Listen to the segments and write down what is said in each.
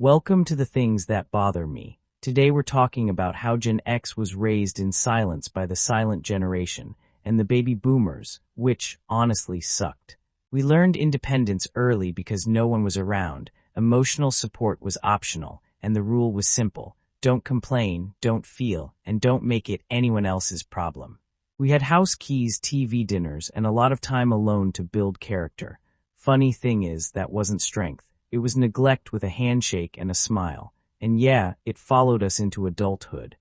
Welcome to the things that bother me. Today we're talking about how Gen X was raised in silence by the silent generation and the baby boomers, which honestly sucked. We learned independence early because no one was around, emotional support was optional, and the rule was simple: don't complain, don't feel, and don't make it anyone else's problem. We had house keys, TV dinners, and a lot of time alone to build character. Funny thing is, that wasn't strength. It was neglect with a handshake and a smile. And yeah, it followed us into adulthood.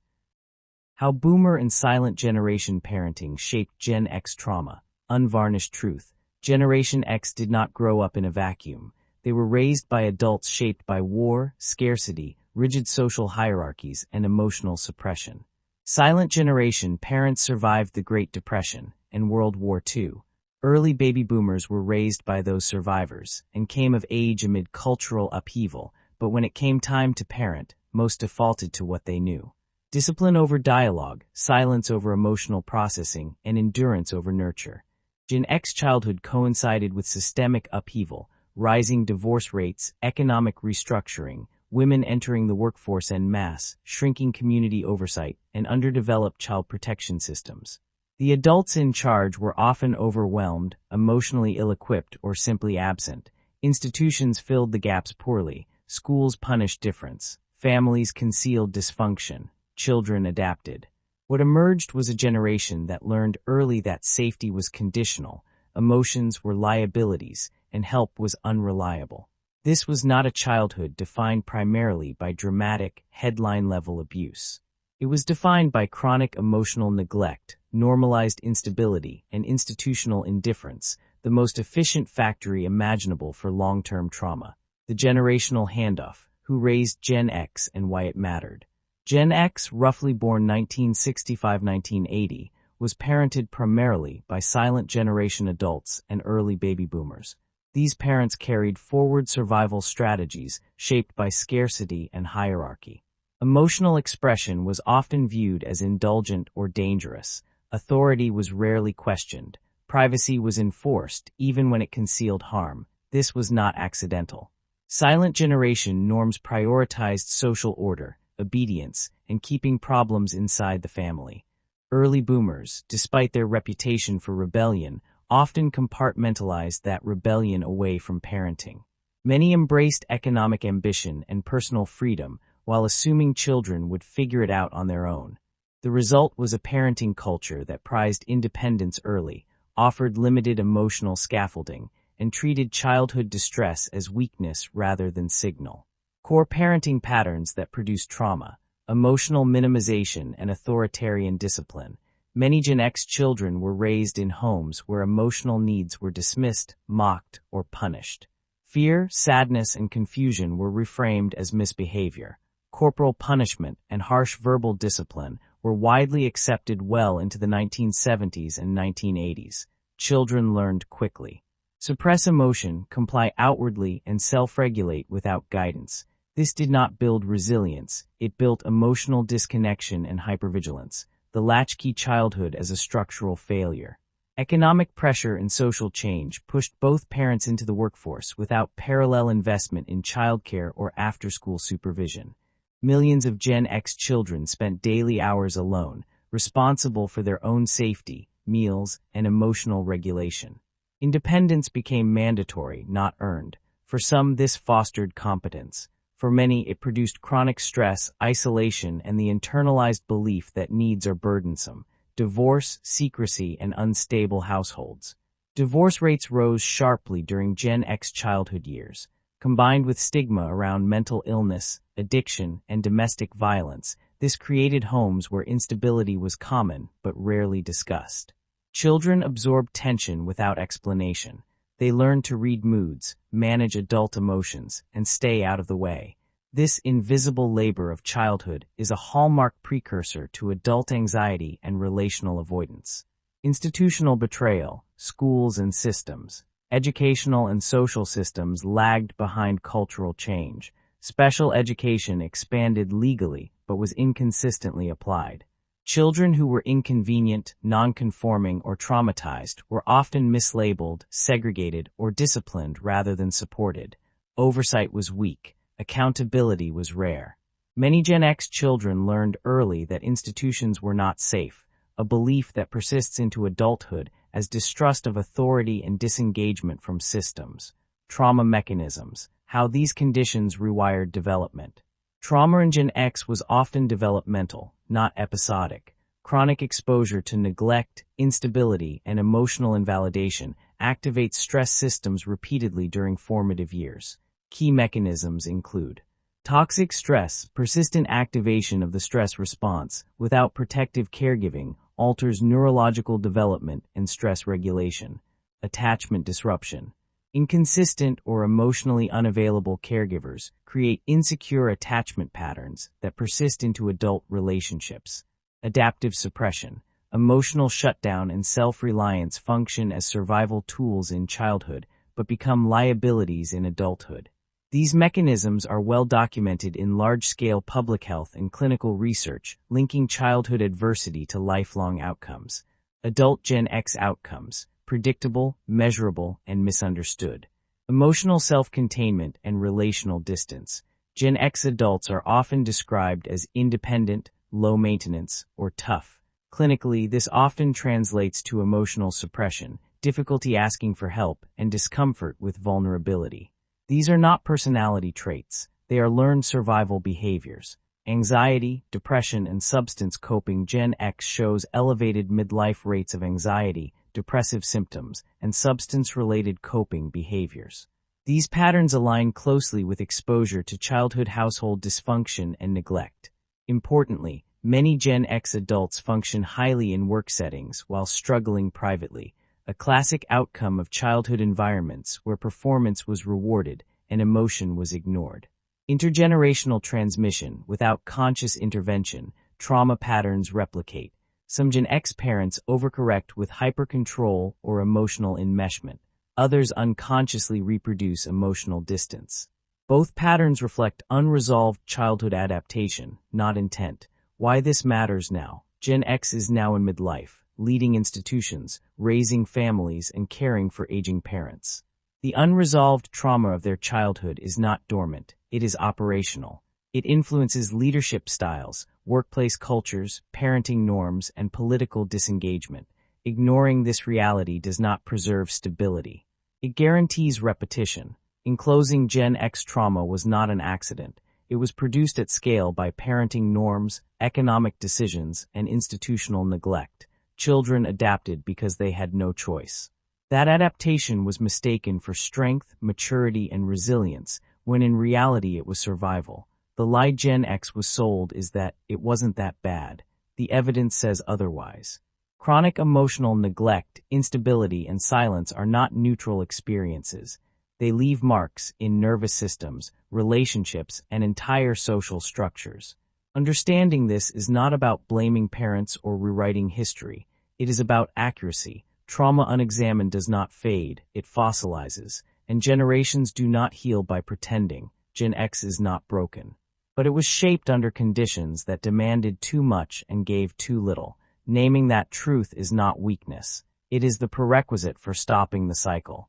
How boomer and silent generation parenting shaped Gen X trauma. Unvarnished truth. Generation X did not grow up in a vacuum. They were raised by adults shaped by war, scarcity, rigid social hierarchies, and emotional suppression. Silent generation parents survived the Great Depression and World War II. Early baby boomers were raised by those survivors and came of age amid cultural upheaval, but when it came time to parent, most defaulted to what they knew. Discipline over dialogue, silence over emotional processing, and endurance over nurture. Gen X childhood coincided with systemic upheaval, rising divorce rates, economic restructuring, women entering the workforce en masse, shrinking community oversight, and underdeveloped child protection systems. The adults in charge were often overwhelmed, emotionally ill-equipped, or simply absent. Institutions filled the gaps poorly. Schools punished difference. Families concealed dysfunction. Children adapted. What emerged was a generation that learned early that safety was conditional, emotions were liabilities, and help was unreliable. This was not a childhood defined primarily by dramatic, headline-level abuse. It was defined by chronic emotional neglect, normalized instability, and institutional indifference, the most efficient factory imaginable for long-term trauma. The generational handoff: who raised Gen X and why it mattered. Gen X, roughly born 1965-1980, was parented primarily by silent generation adults and early baby boomers. These parents carried forward survival strategies shaped by scarcity and hierarchy. Emotional expression was often viewed as indulgent or dangerous. Authority was rarely questioned. Privacy was enforced, even when it concealed harm. This was not accidental. Silent generation norms prioritized social order, obedience, and keeping problems inside the family. Early boomers, despite their reputation for rebellion, often compartmentalized that rebellion away from parenting. Many embraced economic ambition and personal freedom, while assuming children would figure it out on their own. The result was a parenting culture that prized independence early, offered limited emotional scaffolding, and treated childhood distress as weakness rather than signal. Core parenting patterns that produced trauma: emotional minimization and authoritarian discipline. Many Gen X children were raised in homes where emotional needs were dismissed, mocked, or punished. Fear, sadness, and confusion were reframed as misbehavior. Corporal punishment and harsh verbal discipline were widely accepted well into the 1970s and 1980s. Children learned quickly. Suppress emotion, comply outwardly, and self-regulate without guidance. This did not build resilience, it built emotional disconnection and hypervigilance. The latchkey childhood as a structural failure. Economic pressure and social change pushed both parents into the workforce without parallel investment in childcare or after-school supervision. Millions of Gen X children spent daily hours alone, responsible for their own safety, meals, and emotional regulation. Independence became mandatory, not earned. For some, this fostered competence. For many, it produced chronic stress, isolation, and the internalized belief that needs are burdensome. Divorce, secrecy, and unstable households. Divorce rates rose sharply during Gen X childhood years. Combined with stigma around mental illness, addiction, and domestic violence, this created homes where instability was common but rarely discussed. Children absorbed tension without explanation. They learn to read moods, manage adult emotions, and stay out of the way. This invisible labor of childhood is a hallmark precursor to adult anxiety and relational avoidance. Institutional betrayal, schools and systems. Educational and social systems lagged behind cultural change. Special education expanded legally but was inconsistently applied. Children who were inconvenient, non-conforming, or traumatized were often mislabeled, segregated, or disciplined rather than supported. Oversight was weak. Accountability was rare. Many Gen X children learned early that institutions were not safe, a belief that persists into adulthood as distrust of authority and disengagement from systems. Trauma mechanisms, how these conditions rewired development. Trauma in Gen X was often developmental, not episodic. Chronic exposure to neglect, instability, and emotional invalidation activates stress systems repeatedly during formative years. Key mechanisms include toxic stress, persistent activation of the stress response without protective caregiving alters neurological development and stress regulation. Attachment disruption. Inconsistent or emotionally unavailable caregivers create insecure attachment patterns that persist into adult relationships. Adaptive suppression. Emotional shutdown and self-reliance function as survival tools in childhood but become liabilities in adulthood. These mechanisms are well documented in large-scale public health and clinical research, linking childhood adversity to lifelong outcomes. Adult Gen X outcomes: predictable, measurable, and misunderstood. Emotional self-containment and relational distance. Gen X adults are often described as independent, low-maintenance, or tough. Clinically, this often translates to emotional suppression, difficulty asking for help, and discomfort with vulnerability. These are not personality traits. They are learned survival behaviors. Anxiety, depression, and substance coping. Gen X shows elevated midlife rates of anxiety, depressive symptoms, and substance-related coping behaviors. These patterns align closely with exposure to childhood household dysfunction and neglect. Importantly, many Gen X adults function highly in work settings while struggling privately, a classic outcome of childhood environments where performance was rewarded and emotion was ignored. Intergenerational transmission. Without conscious intervention, trauma patterns replicate. Some Gen X parents overcorrect with hypercontrol or emotional enmeshment. Others unconsciously reproduce emotional distance. Both patterns reflect unresolved childhood adaptation, not intent. Why this matters now. Gen X is now in midlife, leading institutions, raising families, and caring for aging parents. The unresolved trauma of their childhood is not dormant, it is operational. It influences leadership styles, workplace cultures, parenting norms, and political disengagement. Ignoring this reality does not preserve stability. It guarantees repetition. In closing, Gen X trauma was not an accident. It was produced at scale by parenting norms, economic decisions, and institutional neglect. Children adapted because they had no choice. That adaptation was mistaken for strength, maturity, and resilience, when in reality it was survival. The lie Gen X was sold is that it wasn't that bad. The evidence says otherwise. Chronic emotional neglect, instability, and silence are not neutral experiences. They leave marks in nervous systems, relationships, and entire social structures. Understanding this is not about blaming parents or rewriting history. It is about accuracy. Trauma unexamined does not fade, it fossilizes, and generations do not heal by pretending. Gen X is not broken. But it was shaped under conditions that demanded too much and gave too little. Naming that truth is not weakness. It is the prerequisite for stopping the cycle.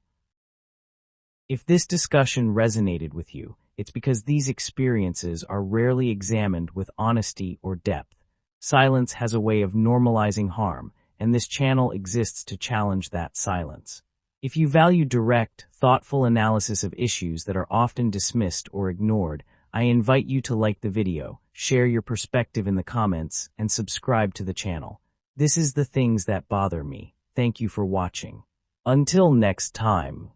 If this discussion resonated with you, it's because these experiences are rarely examined with honesty or depth. Silence has a way of normalizing harm, and this channel exists to challenge that silence. If you value direct, thoughtful analysis of issues that are often dismissed or ignored, I invite you to like the video, share your perspective in the comments, and subscribe to the channel. This is the things that bother me. Thank you for watching. Until next time.